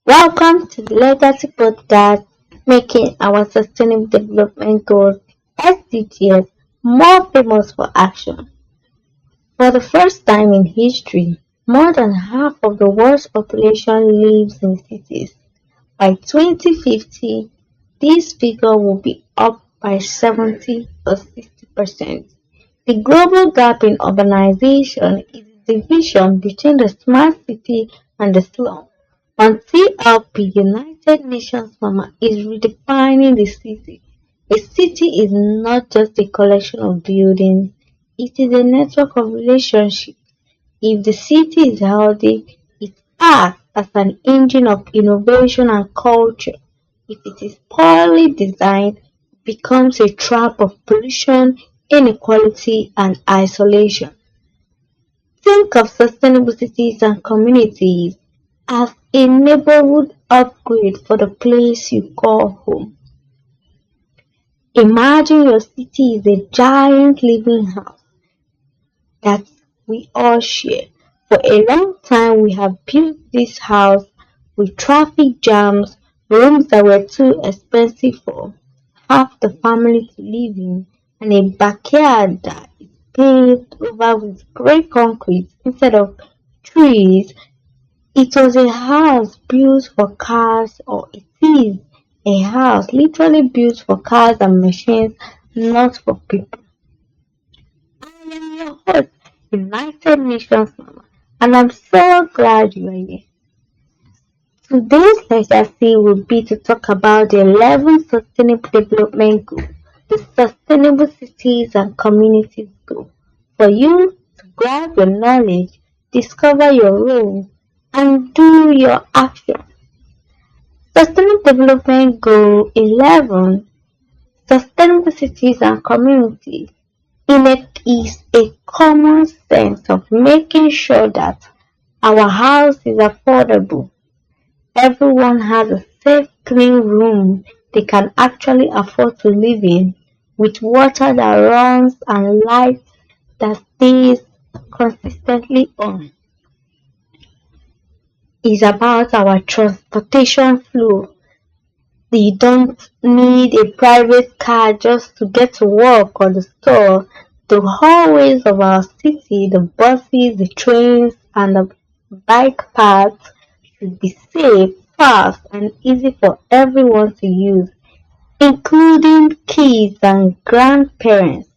Welcome to the Legacy Podcast, making our Sustainable Development Goals (SDGs) more famous for action. For the first time in history, more than half of the world's population lives in cities. By 2050, this figure will be up by 70 or 60%. The global gap in urbanization is the division between the smart city and the slum. UNCLP United Nations Mama is redefining the city. A city is not just a collection of buildings, it is a network of relationships. If the city is healthy, it acts as an engine of innovation and culture. If it is poorly designed, it becomes a trap of pollution, inequality, and isolation. Think of sustainable cities and communities as a neighborhood upgrade for the place you call home. Imagine your city is a giant living house that we all share. For a long time, we have built this house with traffic jams, rooms that were too expensive for half the family to live in, and a backyard that is paved over with grey concrete instead of trees. It was a house built for cars, or it is a house literally built for cars and machines, not for people. I am your host, United Nations Mama, and I'm so glad you are here. Today's legacy will be to talk about the 11 Sustainable Development Goals, the Sustainable Cities and Communities Goal, for you to grab your knowledge, discover your role, and do your action. Sustainable Development Goal 11, Sustainable Cities and Communities, is a common sense of making sure that our house is affordable. Everyone has a safe, clean room they can actually afford to live in, with water that runs and light that stays consistently on. Is about our transportation flow. You don't need a private car just to get to work or the store. The hallways of our city, the buses, the trains, and the bike paths should be safe, fast, and easy for everyone to use, including kids and grandparents.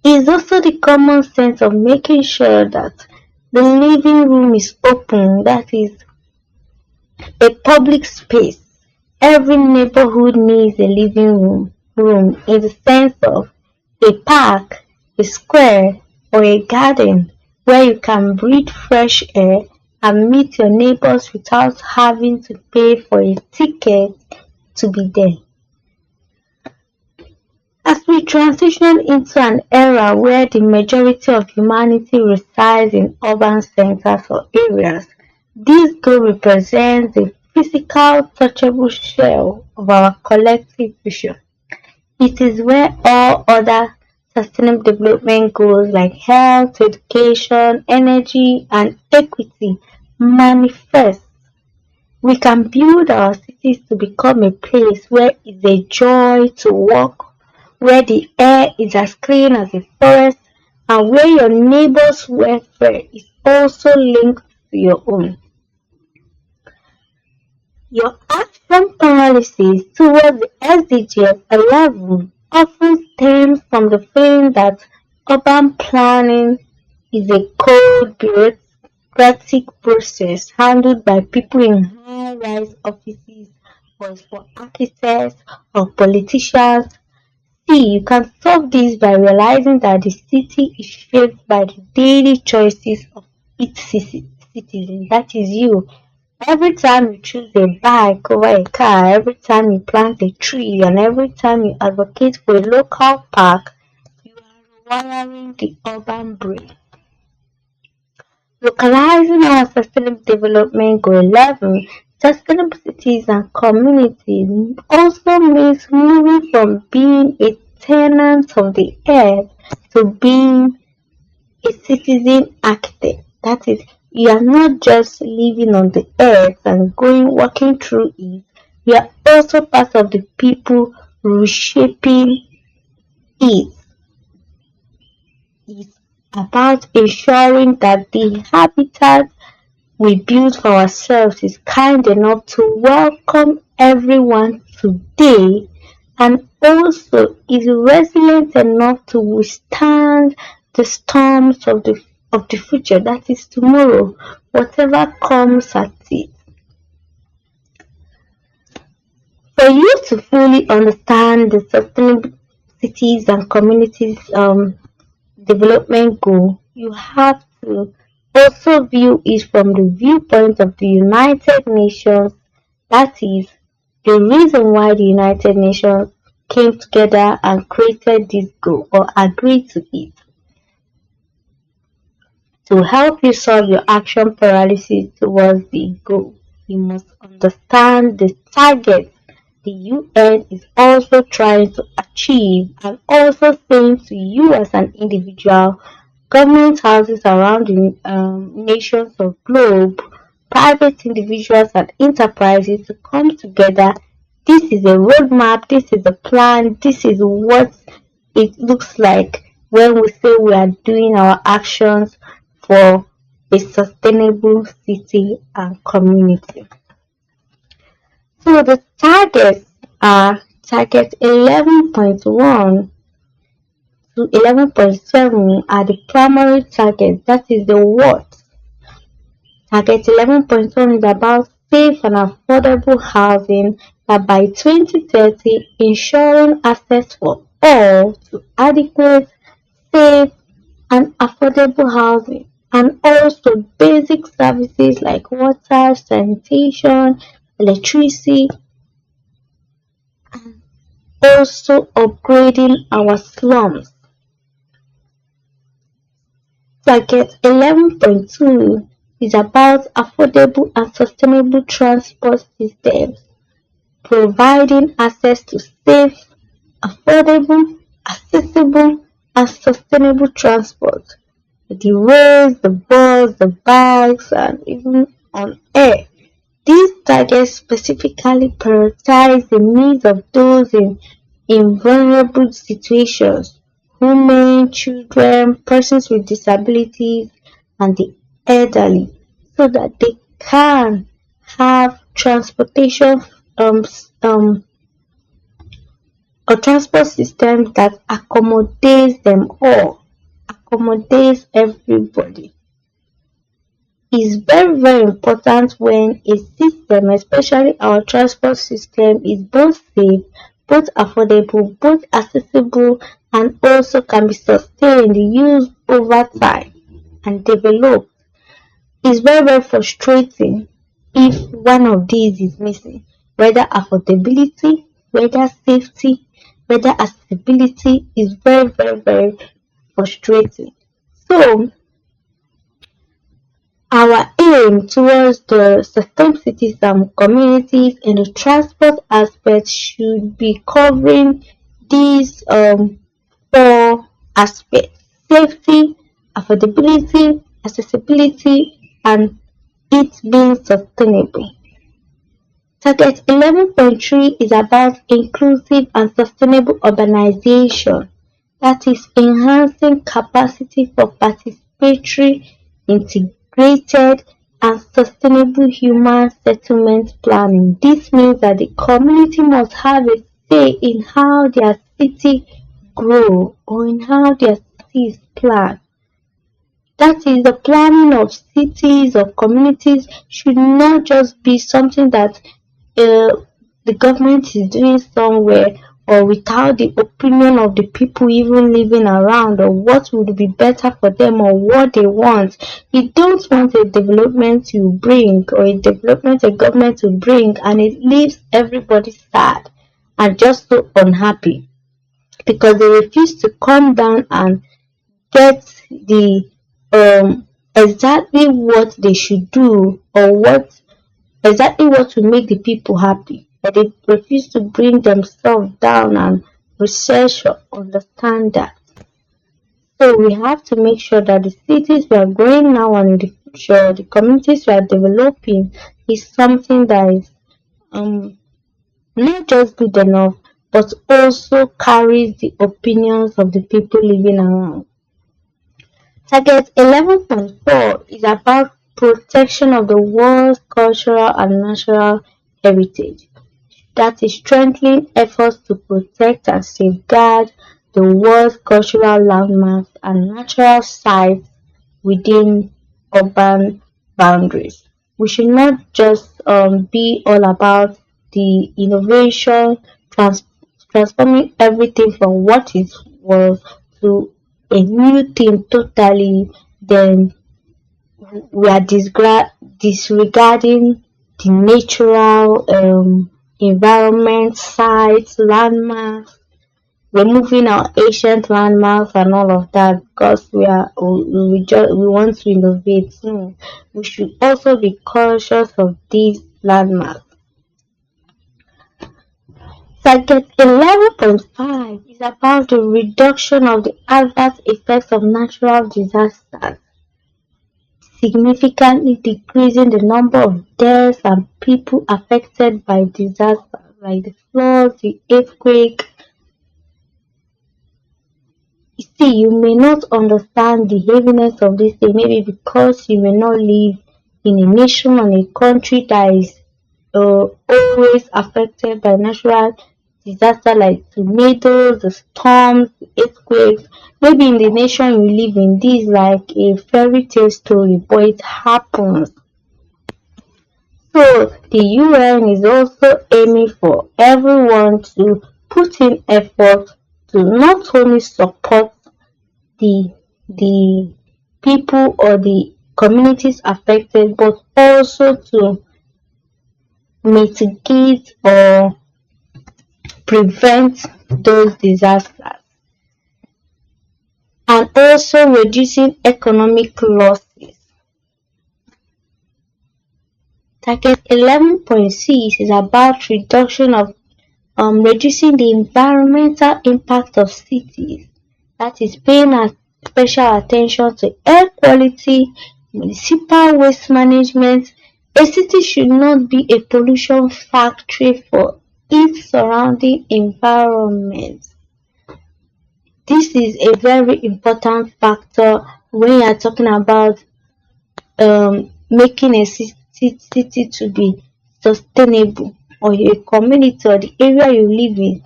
It is also the common sense of making sure that the living room is open, that is, a public space. Every neighborhood needs a living room in the sense of a park, a square, or a garden where you can breathe fresh air and meet your neighbors without having to pay for a ticket to be there. As we transition into an era where the majority of humanity resides in urban centers or areas, this goal represents the physical, touchable shell of our collective vision. It is where all other sustainable development goals like health, education, energy, and equity manifest. We can build our cities to become a place where it's a joy to walk, where the air is as clean as a forest, and where your neighbor's welfare is also linked to your own. Your action policies towards the SDGs 11 often stems from the feeling that urban planning is a cold, bureaucratic process handled by people in high-rise offices or for architects or politicians. See, you can solve this by realizing that the city is shaped by the daily choices of its citizens, that is you. Every time you choose a bike over a car, every time you plant a tree, and every time you advocate for a local park, you are rewiring the urban brain. Localizing our Sustainable Development Goal 11, sustainable cities and communities also means moving from being a tenant of the earth to being a citizen architect. That is, You are not just living on the earth and walking through it, you are also part of the people reshaping it. It's about ensuring that the habitat we build for ourselves is kind enough to welcome everyone today and also is resilient enough to withstand the storms of the future, that is tomorrow, whatever comes at it. For you to fully understand the sustainable cities and communities development goal, you have to also view it from the viewpoint of the United Nations. That is the reason why the United Nations came together and created this goal or agreed to it. To help you solve your action paralysis towards the goal, you must understand the target the UN is also trying to achieve and also saying to you as an individual, government houses around the nations of globe, private individuals and enterprises to come together. This is a roadmap, this is a plan, this is what it looks like when we say we are doing our actions for a sustainable city and community. So the targets are target 11.1 to 11.7 are the primary targets, that is the what. Target 11.1 is about safe and affordable housing that by 2030 ensuring access for all to adequate, safe and affordable housing and also basic services like water, sanitation, electricity, and also upgrading our slums. Target 11.2 is about affordable and sustainable transport systems, providing access to safe, affordable, accessible, and sustainable transport. The roads, the bus, the bikes, and even on air. These targets specifically prioritize the needs of those in vulnerable situations, women, children, persons with disabilities, and the elderly, so that they can have transportation um, um, a transport system that accommodates them all, accommodates everybody. Is very, very important when a system, especially our transport system, is both safe, both affordable, both accessible, and also can be sustained, used over time, and developed. It's very, very frustrating if one of these is missing, whether affordability, whether safety, whether accessibility is very, very, very frustrating. So, our aim towards the sustainable cities and communities in the transport aspect should be covering these four aspects: safety, affordability, accessibility, and it being sustainable. Target 11.3 is about inclusive and sustainable urbanization, that is enhancing capacity for participatory, integrated, and sustainable human settlement planning. This means that the community must have a say in how their city grow or in how their city is planned. That is, the planning of cities or communities should not just be something that the government is doing somewhere or without the opinion of the people even living around or what would be better for them or what they want. You don't want a development you bring or a development a government to bring and it leaves everybody sad and just so unhappy because they refuse to come down and get the exactly what they should do or exactly what will make the people happy, but they refuse to bring themselves down and research or understand that. So we have to make sure that the cities we are growing now and in the sure the communities we are developing is something that is um not just good enough, but also carries the opinions of the people living around. Target 11.4 is about protection of the world's cultural and natural heritage. That is strengthening efforts to protect and safeguard the world's cultural landmarks and natural sites within urban boundaries. We should not just be all about the innovation, trans- transforming everything from what it was to a new thing totally, then we are disregarding the natural environment, sites, landmarks, removing our ancient landmarks and all of that because we want to innovate. No, we should also be conscious of these landmarks. Target 11.5 is about the reduction of the adverse effects of natural disasters, significantly decreasing the number of deaths and people affected by disasters like the floods, the earthquake. You see, you may not understand the heaviness of this thing, maybe because you may not live in a nation or a country that is always affected by natural disaster like tornadoes, the storms, the earthquakes. Maybe in the nation you live in, this is like a fairy tale story, but it happens. So the UN is also aiming for everyone to put in effort to not only support the the people or the communities affected, but also to mitigate or prevent those disasters and also reducing economic losses. Target 11.6 is about reduction of reducing the environmental impact of cities. That is paying special attention to air quality, municipal waste management. A city should not be a pollution factory for its surrounding environment. This is a very important factor when you are talking about making a city to be sustainable, or a community or the area you live in.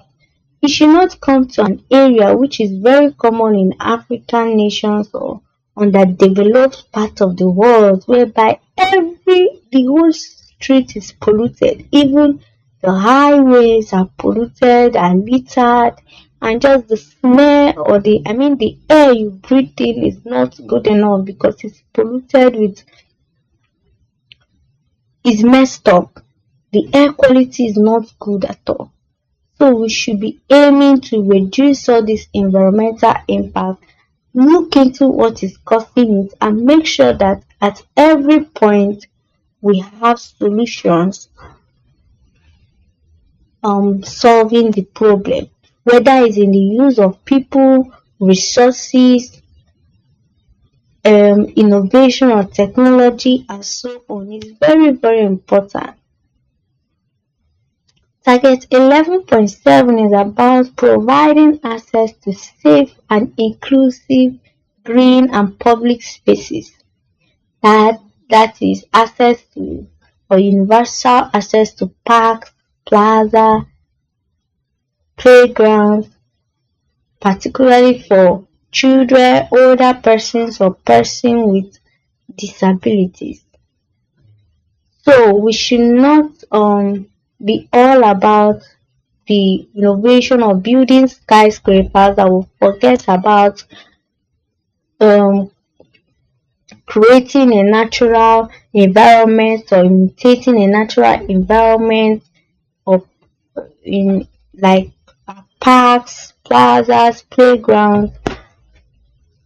You should not come to an area which is very common in African nations or underdeveloped part of the world, whereby the whole street is polluted, even the highways are polluted and littered, and just the smell or the air you breathe in is not good enough because it's polluted with, is messed up. The air quality is not good at all. So we should be aiming to reduce all this environmental impact, look into what is causing it, and make sure that at every point we have solutions solving the problem, whether it's in the use of people, resources, innovation or technology and so on. It's very, very important. Target 11.7 is about providing access to safe and inclusive green and public spaces. That is access to, or universal access to parks, plaza, playgrounds, particularly for children, older persons or persons with disabilities. So we should not be all about the innovation of building skyscrapers that will forget about um, creating a natural environment or imitating a natural environment or in like parks, plazas, playgrounds,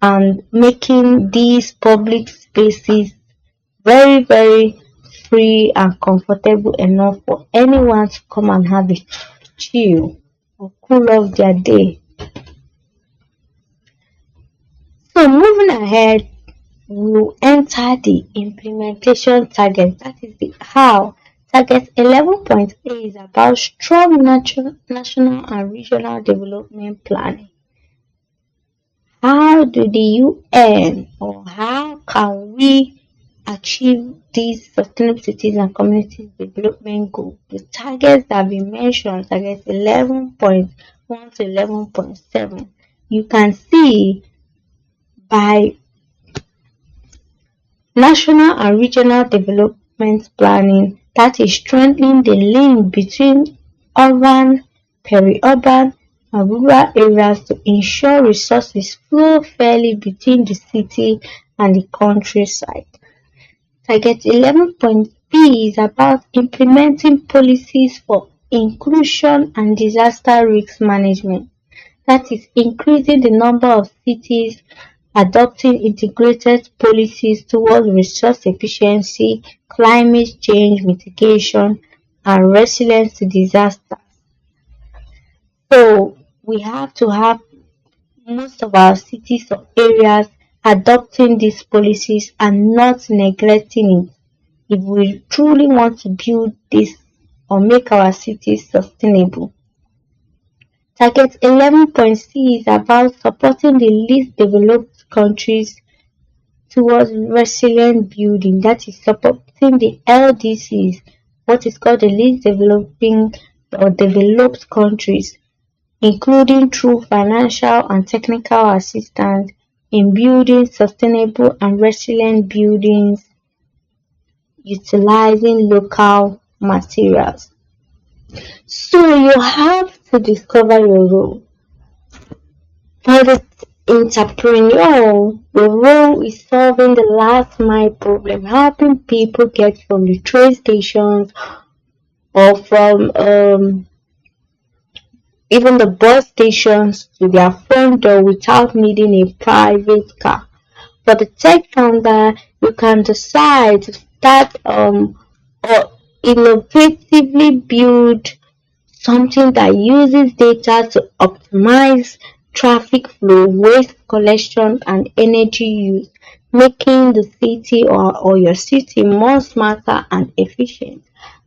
and making these public spaces very, very free and comfortable enough for anyone to come and have a chill or cool off their day. So moving ahead, we'll enter the implementation target. That is the how. Target 11.A is about strong national and regional development planning. How do the UN or how can we achieve these sustainable cities and communities development goals? The targets that have been mentioned, target 11.1 to 11.7, you can see by national and regional development planning, that is strengthening the link between urban, peri-urban, and rural areas to ensure resources flow fairly between the city and the countryside. Target 11.B is about implementing policies for inclusion and disaster risk management. That is increasing the number of cities adopting integrated policies towards resource efficiency, climate change mitigation, and resilience to disasters. So we have to have most of our cities or areas adopting these policies and not neglecting it if we truly want to build this or make our cities sustainable. Target 11.C is about supporting the least developed countries towards resilient building, that is supporting the LDCs, what is called the least developing or developed countries, including through financial and technical assistance in building sustainable and resilient buildings utilizing local materials. So you have to discover your role. For the entrepreneur, the role is solving the last mile problem, helping people get from the train stations or from even the bus stations to their front door without needing a private car. For the tech founder, you can decide to start or innovatively build something that uses data to optimize traffic flow, waste collection, and energy use, making the city or your city more smarter and efficient.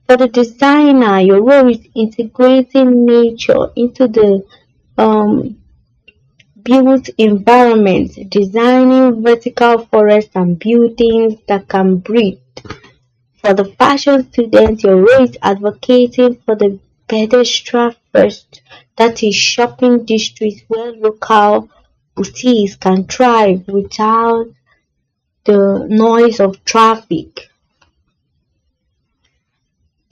For the designer, your role is integrating nature into the built environment, designing vertical forests and buildings that can breathe. For the fashion student, your role is advocating for the pedestrian first, that is shopping districts where local boutiques can thrive without the noise of traffic.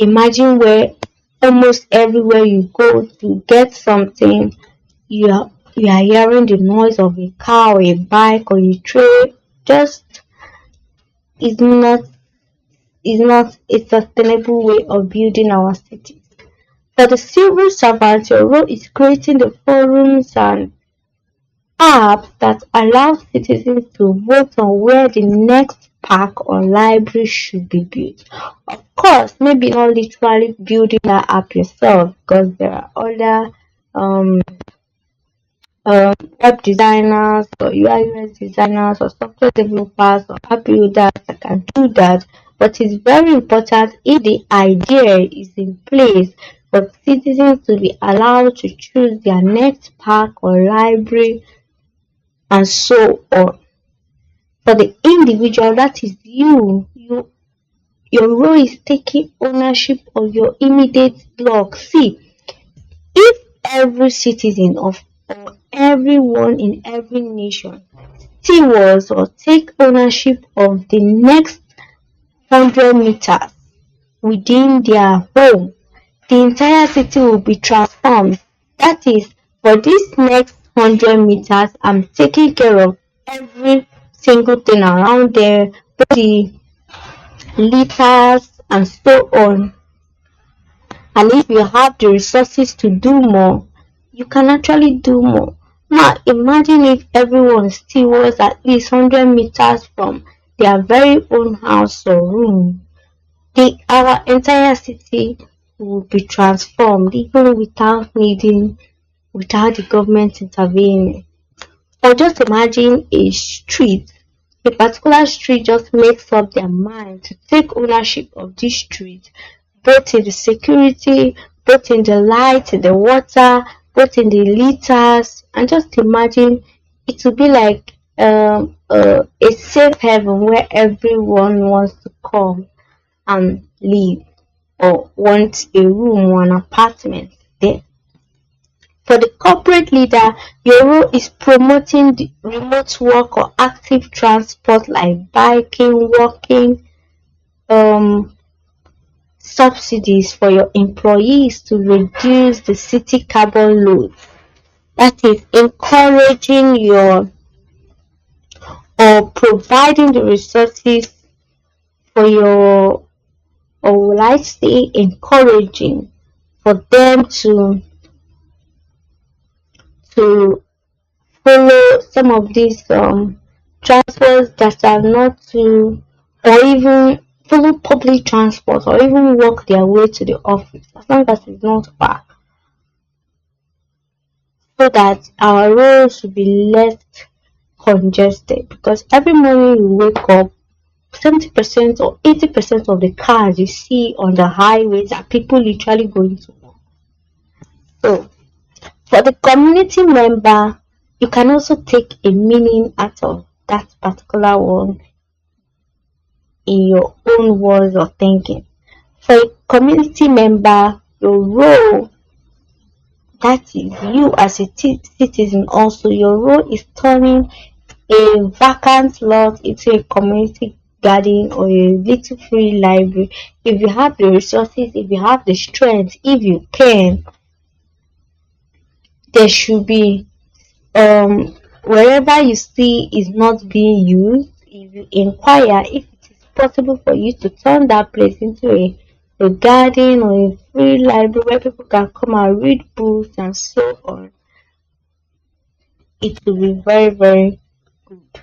Imagine where almost everywhere you go to get something, you are hearing the noise of a car or a bike or a train. Just is not a sustainable way of building our cities. For the civil servant, your role is creating the forums and apps that allow citizens to vote on where the next park or library should be built. Of course, maybe not literally building that app yourself, because there are other web designers or UI/UX designers or software developers or app builders that can do that. But it's very important if the idea is in place for citizens to be allowed to choose their next park or library and so on. For the individual, that is your role is taking ownership of your immediate block. See, if every citizen or everyone in every nation stewards or take ownership of the next 100 meters within their home, the entire city will be transformed. That is, for this next 100 meters, I'm taking care of every single thing around there, the liters and so on. And if you have the resources to do more, you can actually do more. Now imagine if everyone still was at least 100 meters from their very own house or room. Our entire city will be transformed even without the government intervening. Or just imagine a street a particular street just makes up their mind to take ownership of this street, both in the security, both in the light, in the water, both in the litters, and just imagine it will be like a safe haven where everyone wants to come and live or wants a room or an apartment there. For the corporate leader, your role is promoting the remote work or active transport like biking, walking, um, subsidies for your employees to reduce the city carbon load. That is encouraging your or providing the resources for your, or will I say encouraging for them to follow some of these transfers that are not too, or even follow public transport or even walk their way to the office as long as it's not far, so that our roads will be less congested, because every morning you wake up 70% or 80% of the cars you see on the highways are people literally going to work. So for the community member, you can also take a meaning out of that particular one in your own words or thinking. For a community member, your role, that is you as a citizen also, your role is turning a vacant lot into a community garden or a little free library. If you have the resources, if you have the strength, if you can, there should be wherever you see is not being used, if you inquire if it is possible for you to turn that place into a garden or a free library where people can come and read books and so on, it will be very, very good.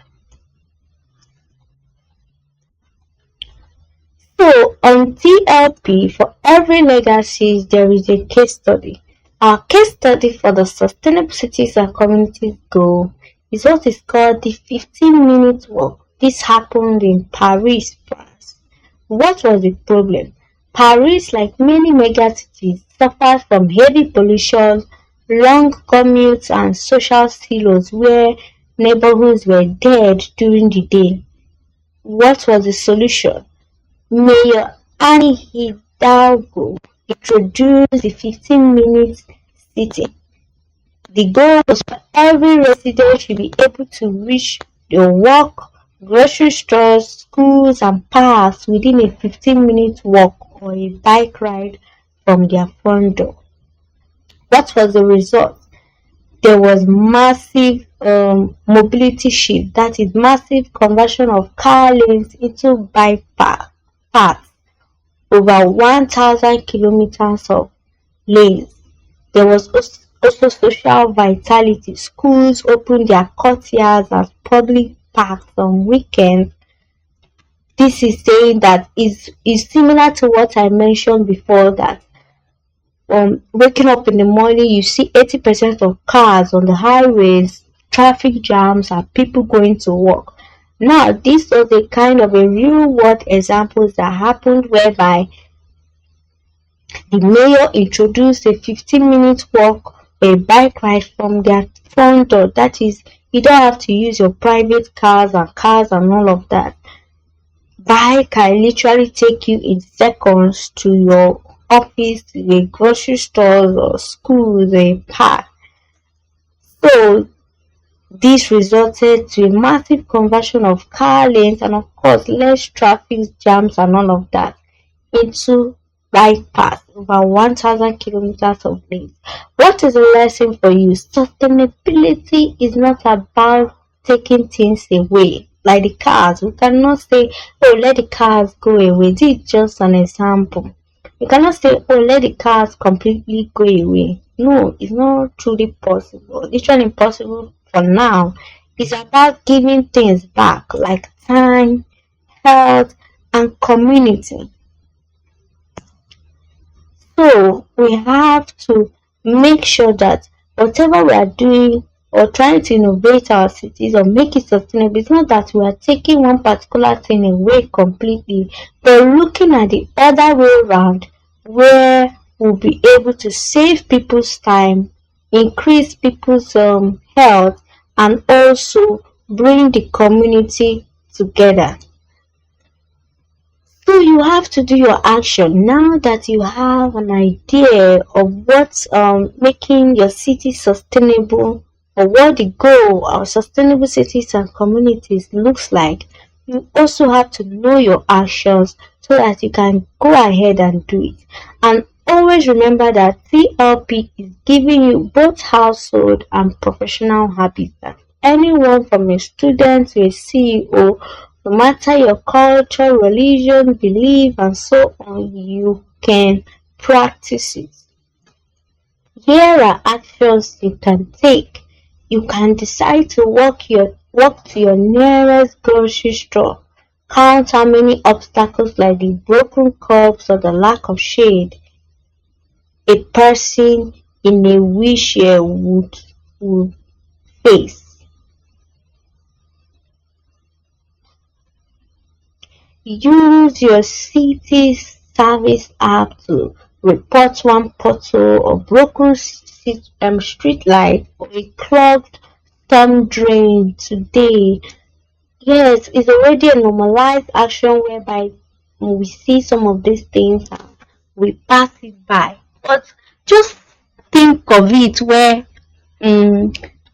So on TLP, for every legacy, there is a case study. Our case study for the Sustainable Cities and Communities Goal is what is called the 15-minute walk. This happened in Paris, France. What was the problem? Paris, like many megacities, suffers from heavy pollution, long commutes, and social silos where neighborhoods were dead during the day. What was the solution? Mayor Anne Hidalgo introduced the 15-minute city. The goal was for every resident to be able to reach their work, grocery stores, schools, and parks within a 15-minute walk or a bike ride from their front door. What was the result? There was massive mobility shift, that is massive conversion of car lanes into bike paths, over 1,000 kilometers of lanes. There was also social vitality. Schools opened their courtyards as public parks on weekends. This is saying that is similar to what I mentioned before, that waking up in the morning, you see 80% of cars on the highways, traffic jams, and people going to work. Now, this was a kind of a real world examples that happened whereby the mayor introduced a 15-minute walk or a bike ride from their front door. That is, you don't have to use your private cars and all of that. Bike can literally take you in seconds to your office, to a grocery store or school, a park. So this resulted to a massive conversion of car lanes and of course less traffic jams and all of that into bike paths, over 1,000 kilometers of lanes. What is the lesson for you? Sustainability is not about taking things away. Like the cars, we cannot say, oh, let the cars go away. This is just an example. You cannot say, oh, let the cars completely go away. No, it's not truly possible. It's not impossible for now. It's about giving things back, like time, health, and community. So we have to make sure that whatever we are doing or trying to innovate our cities or make it sustainable. It's not that we are taking one particular thing away completely, but looking at the other way around where we'll be able to save people's time, increase people's health, and also bring the community together. So you have to do your action now that you have an idea of what's making your city sustainable or what the goal of sustainable cities and communities looks like. You also have to know your actions so that you can go ahead and do it. And always remember that TLP is giving you both household and professional habitat. Anyone from a student to a CEO, no matter your culture, religion, belief, and so on, you can practice it. Here are actions you can take. You can decide to walk to your nearest grocery store. Count how many obstacles like the broken cups or the lack of shade a person in a wheelchair would face. Use your city's service app to report one pothole or broken street light or a clogged storm drain today. Yes, it's already a normalized action whereby we see some of these things and we pass it by. But just think of it where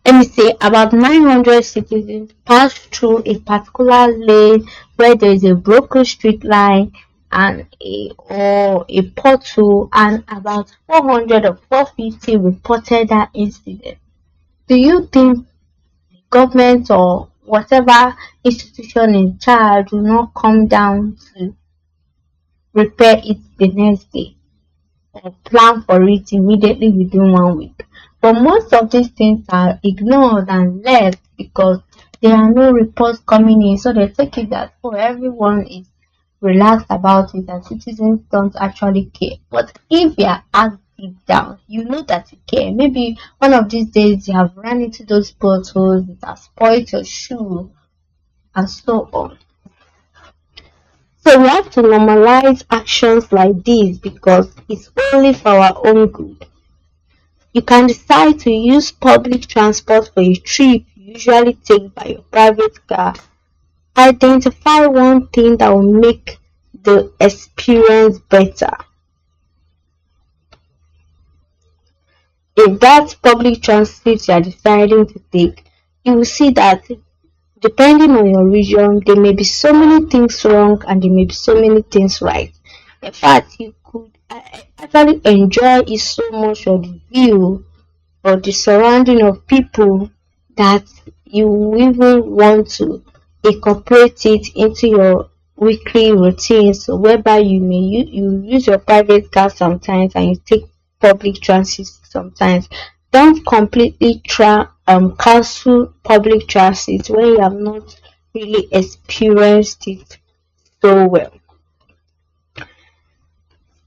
let me say about 900 citizens pass through a particular lane where there is a broken street line and a pothole, and about 400 or 450 reported that incident. Do you think the government or whatever institution in charge will not come down to repair it the next day or plan for it immediately within 1 week? But most of these things are ignored and left because there are no reports coming in. So they take it that everyone is relaxed about it and citizens don't actually care. But if you are asked deep down, you know that you care. Maybe one of these days you have run into those potholes, it has spoiled your shoe, and so on. So we have to normalize actions like this because it's only for our own good. You can decide to use public transport for a trip you usually take by your private car. Identify one thing that will make the experience better. If that's public transit you are deciding to take, you will see that depending on your region, there may be so many things wrong and there may be so many things right. In fact, you could actually enjoy it so much of the view or the surrounding of people that you even want to incorporate it into your weekly routine. So whereby you use your private car sometimes and you take public transit sometimes. Don't completely cancel public transit when you have not really experienced it so well.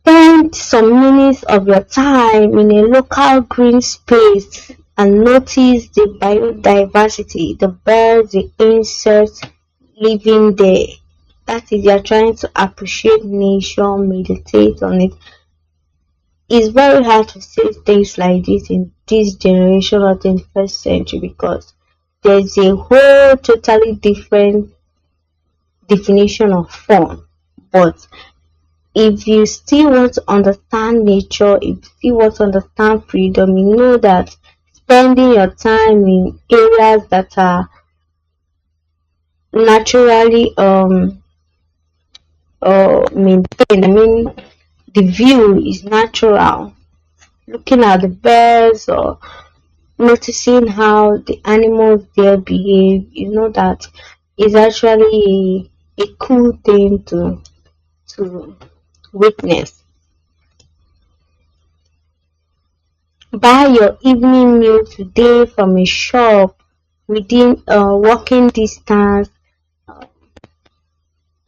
Spend some minutes of your time in a local green space and notice the biodiversity, the birds, the insects living there. That is, you're trying to appreciate nature, meditate on it. It's very hard to say things like this in this generation of the 21st century because there's a whole totally different definition of fun. But if you still want to understand nature, if you still want to understand freedom, you know that spending your time in areas that are naturally maintained. I mean, the view is natural. Looking at the birds or noticing how the animals there behave, you know that is actually a cool thing to witness. Buy your evening meal today from a shop within walking distance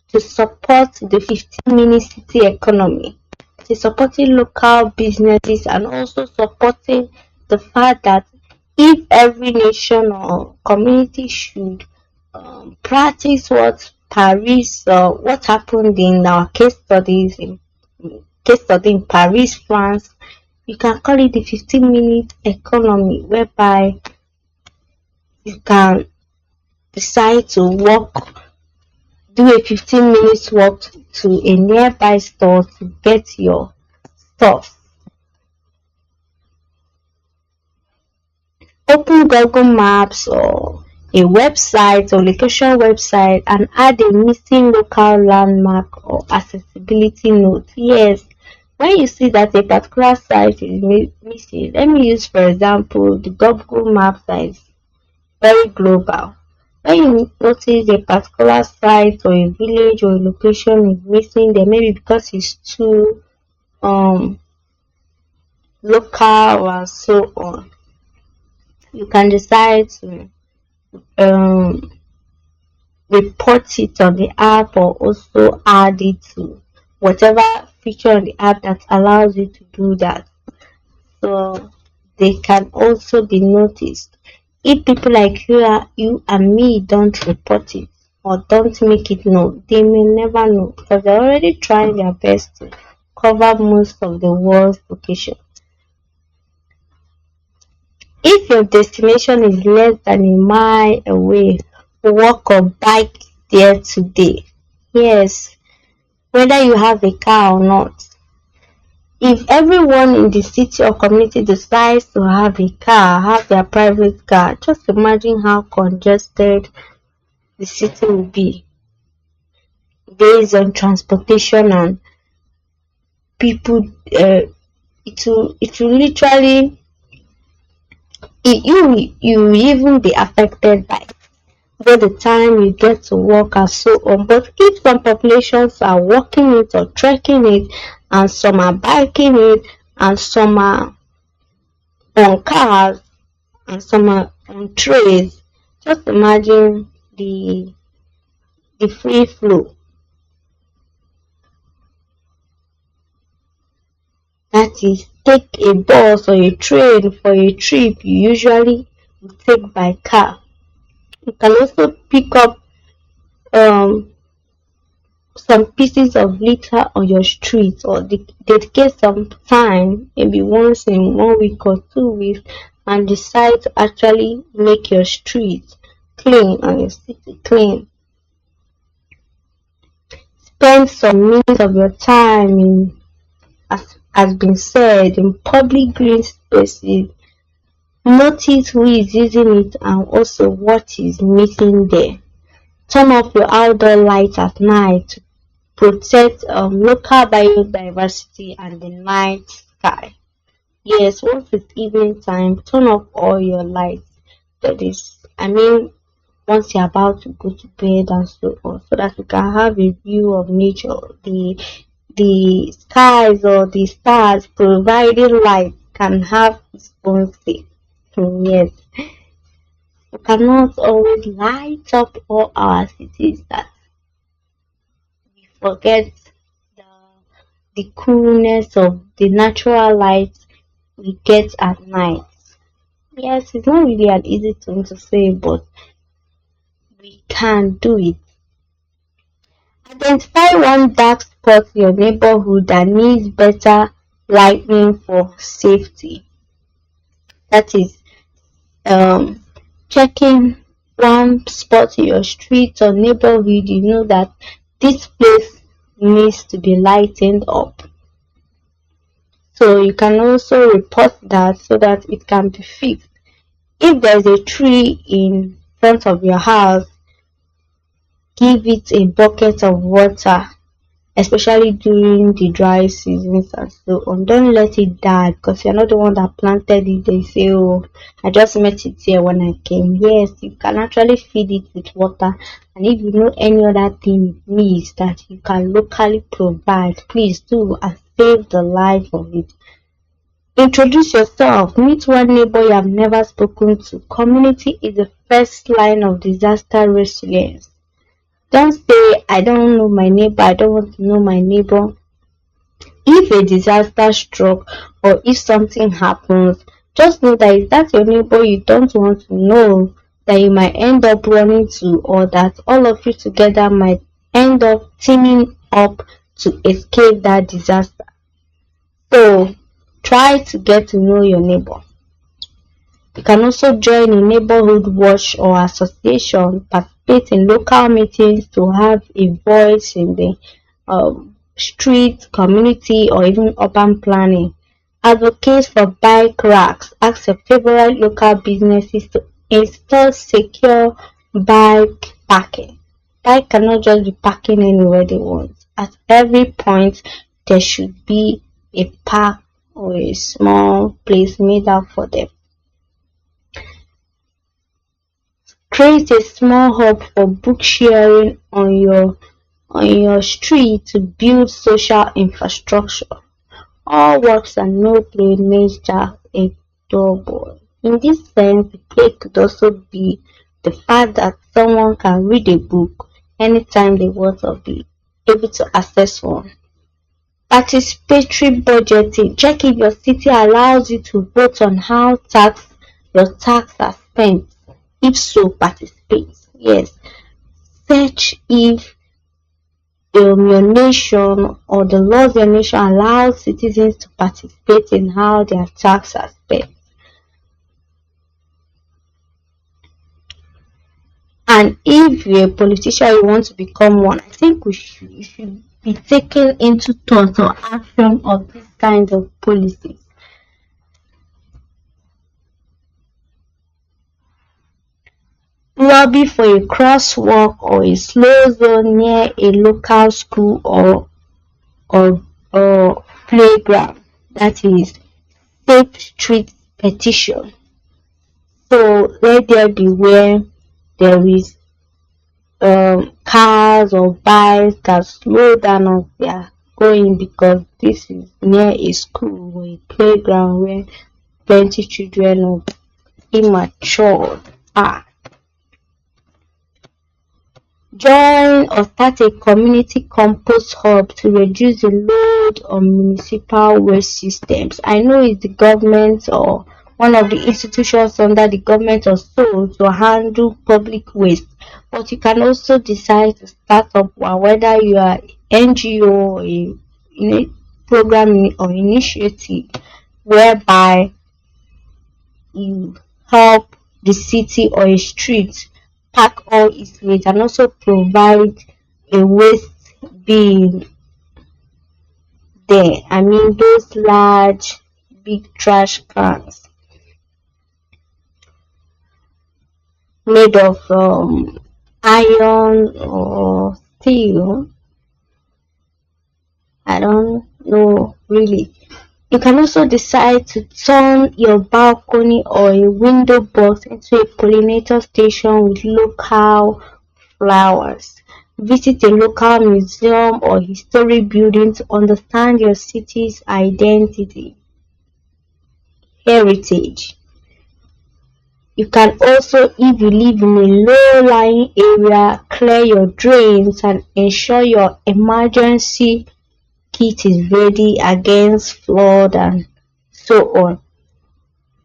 to support the 15-minute city economy. It is supporting local businesses and also supporting the fact that If every nation or community should practice what happened in our case study in Paris, France, you can call it the 15-minute economy, whereby you can decide to do a 15 minutes walk to a nearby store to get your stuff. Open Google Maps or a website or location website and add a missing local landmark or accessibility note. Yes, when you see that a particular site is missing, let me use for example the Google Maps that is very global. When you notice a particular site or a village or a location is missing, then maybe because it's too local or so on, you can decide to report it on the app or also add it to whatever feature on the app that allows you to do that. So they can also be noticed. If people like you and me don't report it or don't make it known, they may never know because they're already trying their best to cover most of the world's location. If your destination is less than a mile away, walk or bike there today. Yes, whether you have a car or not. If everyone in the city or community decides to have a car, have their private car, just imagine how congested the city will be based on transportation and people. It will literally, you will even be affected by by the time you get to work and so on. But if some populations are walking it or trekking it, and some are biking it, and some are on cars, and some are on trains, just imagine the free flow. That is, take a bus or a train for a trip you usually would take by car. You can also pick up um, some pieces of litter on your street or dedicate some time, maybe once in 1 week or 2 weeks, and decide to actually make your street clean and your city clean. Spend some minutes of your time in, as has been said, in public green spaces. Notice who is using it and also what is missing there. Turn off your outdoor lights at night to protect local biodiversity and the night sky. Yes, once it's evening time, turn off all your lights. That is, once you're about to go to bed and so on, so that you can have a view of nature, the skies or the stars providing light can have its own say. Yes, we cannot always light up all our cities that we forget the, the coolness of the natural light we get at night. Yes, it's not really an easy thing to say, but we can do it. Identify one dark spot in your neighborhood that needs better lighting for safety. That is, checking one spot in your street or neighborhood, you know that this place needs to be lightened up. So you can also report that so that it can be fixed. If there's a tree in front of your house, give it a bucket of water, especially during the dry seasons and so on. Don't let it die because you're not the one that planted it. They say, oh, I just met it here when I came. Yes, you can actually feed it with water. And if you know any other thing it needs that you can locally provide, please do and save the life of it. Introduce yourself. Meet one neighbor you have never spoken to. Community is the first line of disaster resilience. Don't say, I don't know my neighbor, I don't want to know my neighbor. If a disaster struck or if something happens, Just know that if that's your neighbor you don't want to know, that you might end up running to, or that all of you together might end up teaming up to escape that disaster. So try to get to know your neighbor. You can also join a neighborhood watch or association, participate in local meetings to have a voice in the street, community, or even urban planning. Advocate for bike racks. Ask your favorite local businesses to install secure bike parking. Bike cannot just be parking anywhere they want. At every point, there should be a park or a small place made up for them. Create a small hub for book sharing on your street to build social infrastructure. All works and no play makes Jack a dull boy. In this sense, the play could also be the fact that someone can read a book anytime they want or be able to access one. Participatory budgeting. Check if your city allows you to vote on how your tax are spent. If so, participate. Yes. Search if your nation or the laws of your nation allows citizens to participate in how their tax are spent. And if you're a politician, you want to become one, I think you should be taken into thought or action of this kind of policies. Lobby for a crosswalk or a slow zone near a local school or playground. That is safe street petition. So let there be where there is cars or bikes that slow down as they are going, because this is near a school or a playground where plenty children of immature are. Join or start a community compost hub to reduce the load on municipal waste systems. I know it's the government or one of the institutions under the government or so to handle public waste, but you can also decide to start up one, whether you are NGO or a program or initiative whereby you help the city or a street pack all its waste and also provide a waste bin there. I mean those large big trash cans made of iron or steel. I don't know really. You can also decide to turn your balcony or a window box into a pollinator station with local flowers. Visit a local museum or historic building to understand your city's identity. Heritage. You can also, if you live in a low-lying area, clear your drains and ensure your emergency kit is ready against flood and so on.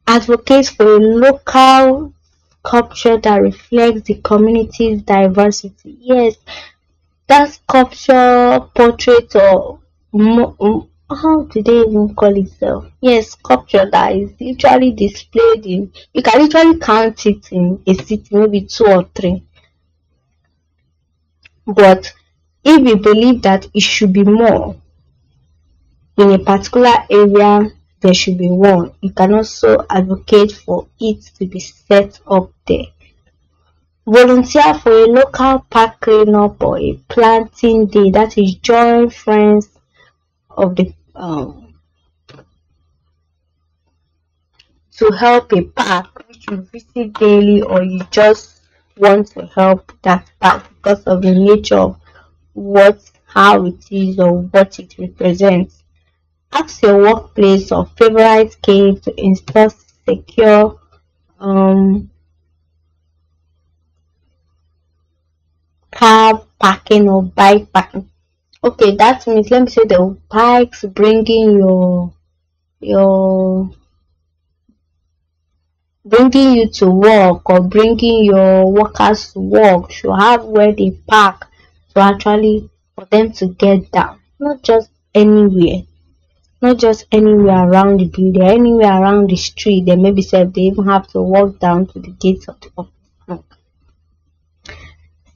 Advocate for a local sculpture that reflects the community's diversity. Yes, that sculpture, portrait, or how do they even call itself? Yes, sculpture that is literally displayed in, you can literally count it in a city, maybe 2 or 3. But if you believe that it should be more in a particular area, there should be one. You can also advocate for it to be set up there. Volunteer for a local park cleanup or a planting day. That is, join friends of the to help a park which you visit daily, or you just want to help that park because of the nature of how it is or what it represents. Ask your workplace or favorite cave to install secure car parking or bike parking. Okay, that means, let me say, the bikes bringing your bringing you to work or bringing your workers to work should have where they park to actually for them to get down. Not just anywhere around the building, anywhere around the street. They maybe said they even have to walk down to the gates of the office.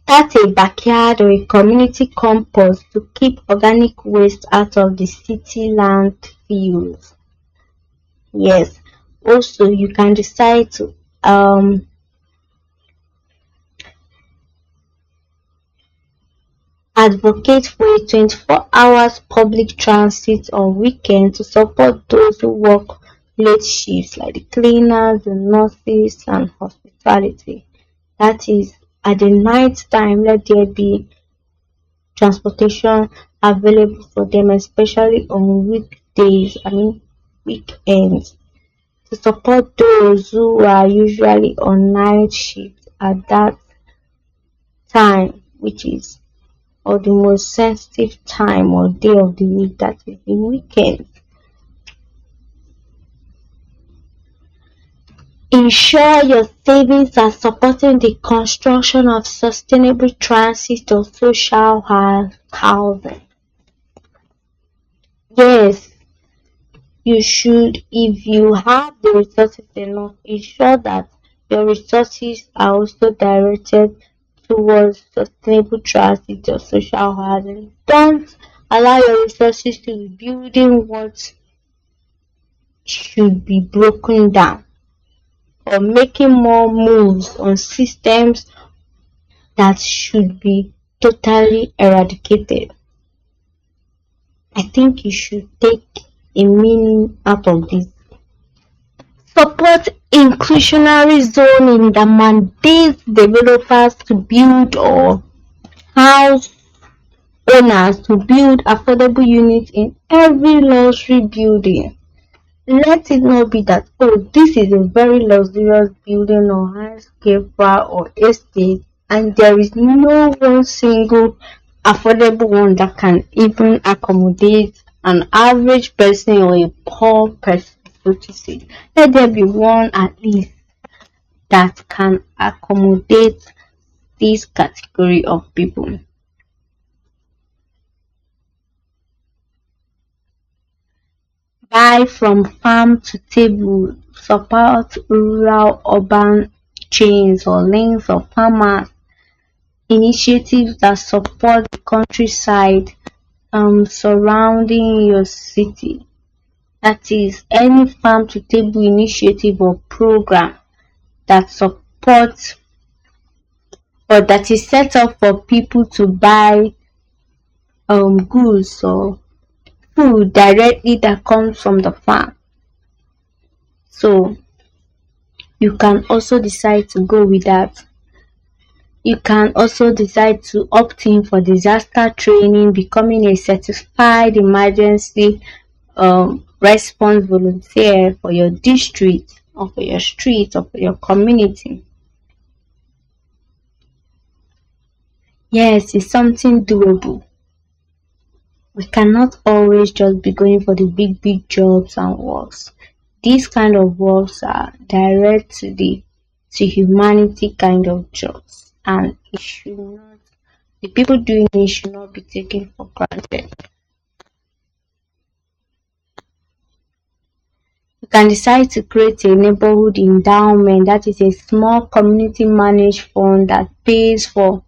Start a backyard or a community compost to keep organic waste out of the city landfills. Yes. Also, you can decide to advocate for a 24 hours public transit on weekends to support those who work late shifts like the cleaners, the nurses, and hospitality. That is, at the night time, let there be transportation available for them, especially on weekdays, weekends, to support those who are usually on night shift at that time, which is or the most sensitive time or day of the week, that is the weekend. Ensure your savings are supporting the construction of sustainable transit or social housing. Yes, you should, if you have the resources enough, ensure that your resources are also directed towards sustainable transit or social housing. Don't allow your resources to be building what should be broken down or making more moves on systems that should be totally eradicated. I think you should take a meaning out of this. Support inclusionary zoning that mandates developers to build or house owners to build affordable units in every luxury building. Let it not be that, oh, this is a very luxurious building or skyscraper or estate, and there is no one single affordable one that can even accommodate an average person or a poor person, so to say. Let there be one at least that can accommodate this category of people. Buy from farm to table, support rural urban chains or links of farmers, initiatives that support the countryside surrounding your city. That is, any farm to table initiative or program that supports or that is set up for people to buy goods or food directly that comes from the farm. So you can also decide to go with that. You can also decide to opt in for disaster training, becoming a certified emergency response volunteer for your district or for your street or for your community. Yes, it's something doable. We cannot always just be going for the big jobs and works. These kind of works are direct to humanity kind of jobs, and it should not, the people doing it should not be taken for granted. You can decide to create a neighborhood endowment, that is a small community managed fund that pays for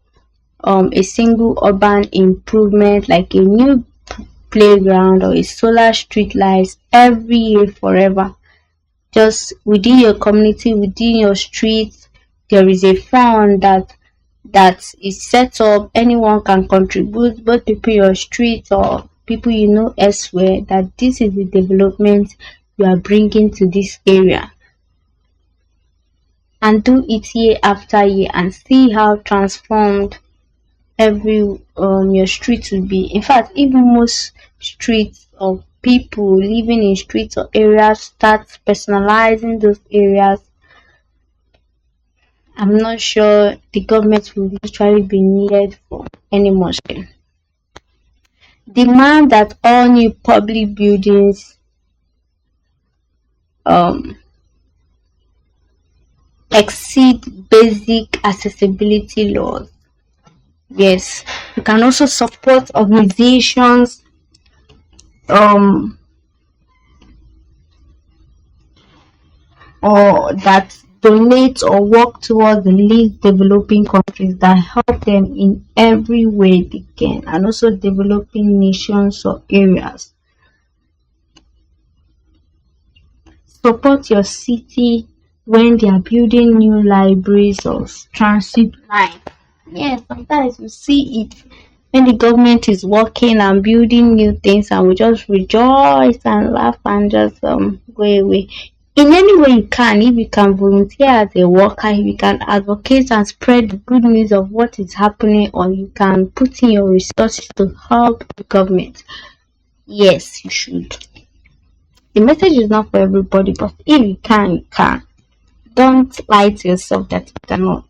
a single urban improvement like a new playground or a solar street lights every year forever. Just within your community, within your street, there is a fund that is set up. Anyone can contribute, both people in your street or people you know elsewhere, that this is the development you are bringing to this area, and do it year after year and see how transformed every your street will be. In fact, even most streets of people living in streets or areas start personalizing those areas, I'm not sure the government will literally be needed for any more. Demand that all new public buildings exceed basic accessibility laws. Yes, you can also support organizations um or that donate or work towards the least developing countries that help them in every way they can, and also developing nations or areas. Support your city when they are building new libraries or transit line. Yes, sometimes you see it when the government is working and building new things, and we just rejoice and laugh and just go away. In any way you can, if you can volunteer as a worker, if you can advocate and spread the good news of what is happening, or you can put in your resources to help the government, yes, you should. The message is not for everybody, but if you can, you can. Don't lie to yourself that you cannot.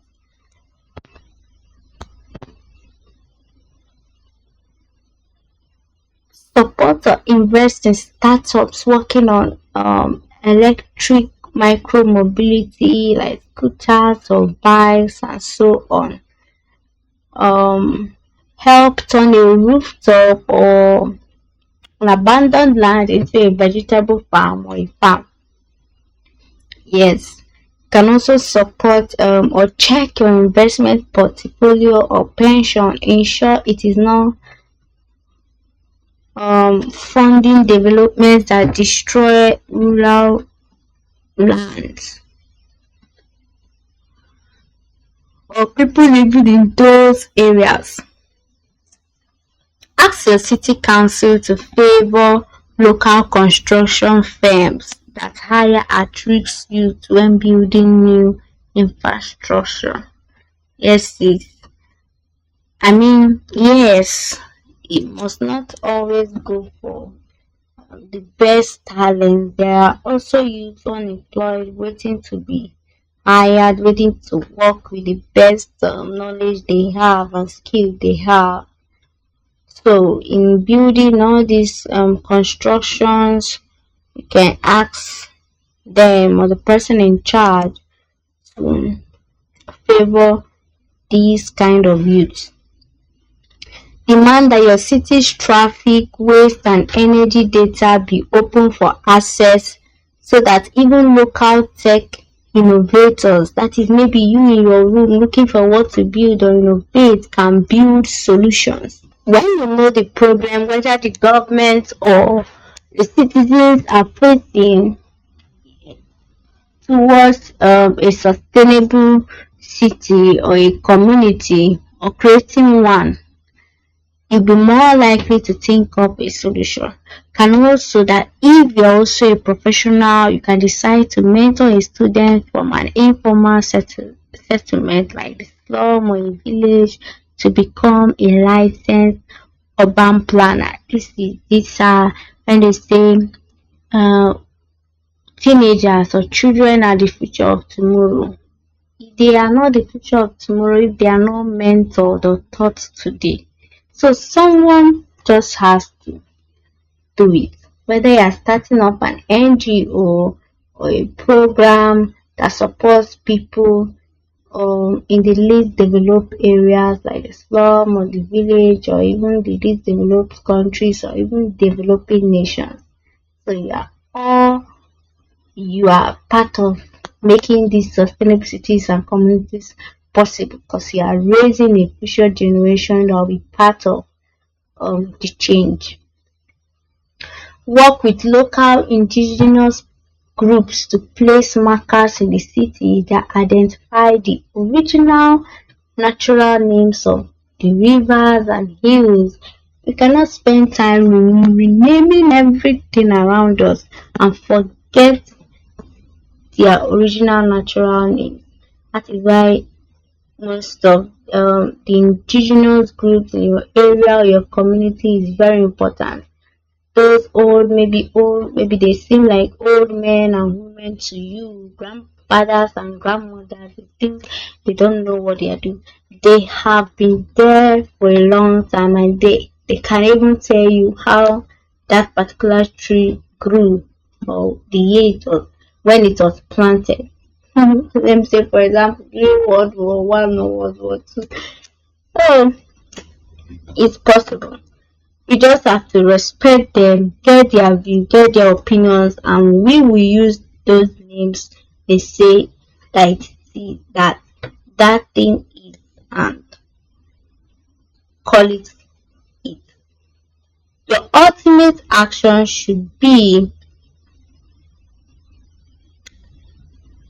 Support or invest in startups working on electric micro mobility like scooters or bikes and so on. Help turn a rooftop or an abandoned land into a vegetable farm or a farm. Yes, can also support or check your investment portfolio or pension. Ensure it is not funding developments that destroy rural lands or people living in those areas. Ask your city council to favor local construction firms that hire at-risk youth when building new infrastructure. Yes, yes, it must not always go for the best talent. There are also youth unemployed waiting to be hired, waiting to work with the best knowledge they have and skill they have. So in building all these constructions, you can ask them or the person in charge to favor these kind of youth. Demand that your city's traffic, waste and energy data be open for access so that even local tech innovators, that is maybe you in your room looking for what to build or innovate, can build solutions. When you know the problem, whether the government or the citizens are facing towards a sustainable city or a community or creating one, you'll be more likely to think up a solution. Can also that if you're also a professional, you can decide to mentor a student from an informal settlement like the slum or a village to become a licensed urban planner. These are when they say teenagers or children are the future of tomorrow. If they are not the future of tomorrow, if they are not mentored or taught today, so someone just has to do it. Whether you are starting up an NGO or a program that supports people in the least developed areas like the slum or the village or even the least developed countries or even developing nations. So you are part of making these sustainable cities and communities possible because you are raising a future generation that will be part of the change. Work with local indigenous groups to place markers in the city that identify the original natural names of the rivers and hills. We cannot spend time renaming everything around us and forget their original natural names. That is why most of the indigenous groups in your area or your community is very important. Those maybe they seem like old men and women to you, grandfathers and grandmothers. You think they don't know what they are doing. They have been there for a long time, and they can even tell you how that particular tree grew or the year when it was planted. Let me say, for example, during World War One or World War Two. So it's possible. You just have to respect them, get their view, get their opinions, and we will use those names they say that see that thing is, and call it it. Your ultimate action should be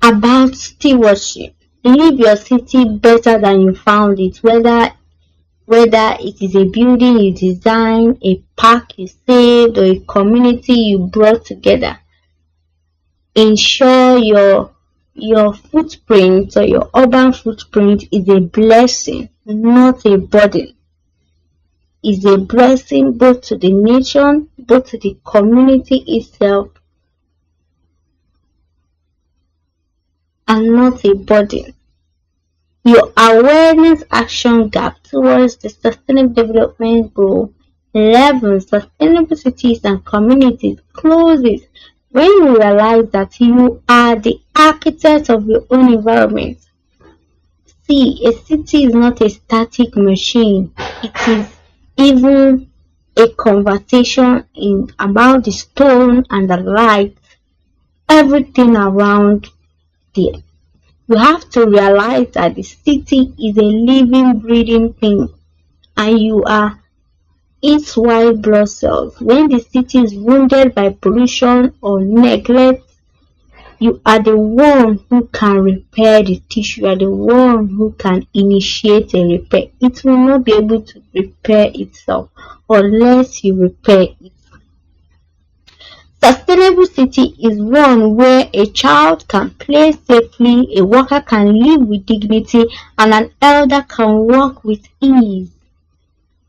about stewardship. Leave your city better than you found it, whether it is a building you designed, a park you saved, or a community you brought together. Ensure your footprint or your urban footprint is a blessing, not a burden. Is a blessing both to the nation, both to the community itself, and not a burden. Your awareness action gap towards the Sustainable Development Goal 11, Sustainable Cities and Communities, closes when you realize that you are the architect of your own environment. See, a city is not a static machine. It is even a conversation about the stone and the light, everything around there. You have to realize that the city is a living, breathing thing, and you are its white blood cells. When the city is wounded by pollution or neglect, you are the one who can repair the tissue. You are the one who can initiate a repair. It will not be able to repair itself unless you repair it. Sustainable city is one where a child can play safely, a worker can live with dignity, and an elder can work with ease.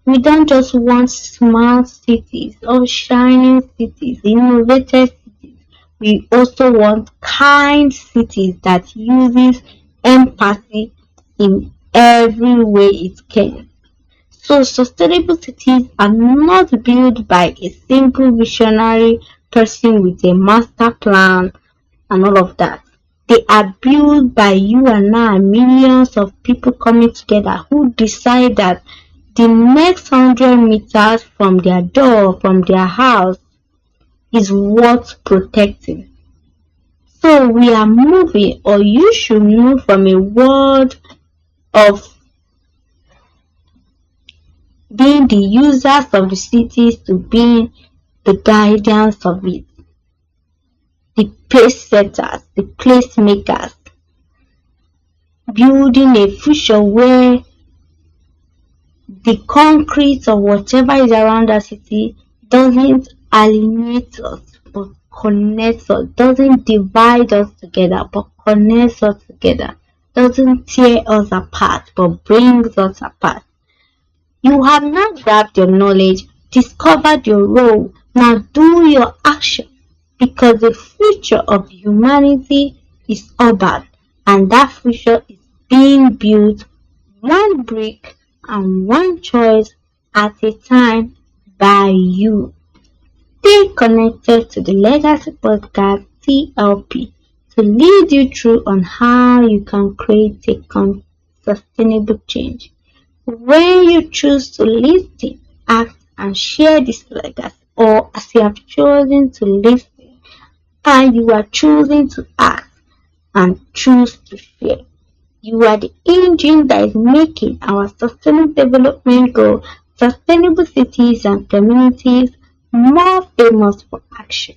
We don't just want smart cities or shining cities, innovative cities. We also want kind cities that uses empathy in every way it can. So sustainable cities are not built by a single visionary person with a master plan and all of that. They are built by you and I, millions of people coming together who decide that the next 100 meters from their door, from their house, is worth protecting. So we are moving, or you should move from a world of being the users of the cities to being the guardians of it, the pace setters, the placemakers, building a future where the concrete or whatever is around our city doesn't alienate us but connects us, doesn't divide us together but connects us together, doesn't tear us apart but brings us apart. You have now grabbed your knowledge, discovered your role. Now do your action, because the future of humanity is urban, and that future is being built one brick and one choice at a time by you. Stay connected to the Legacy Podcast TLP to lead you through on how you can create a sustainable change. When you choose to listen, act, and share this legacy, or as you have chosen to listen and you are choosing to act and choose to share, you are the engine that is making our sustainable development goal, sustainable cities and communities, more famous for action.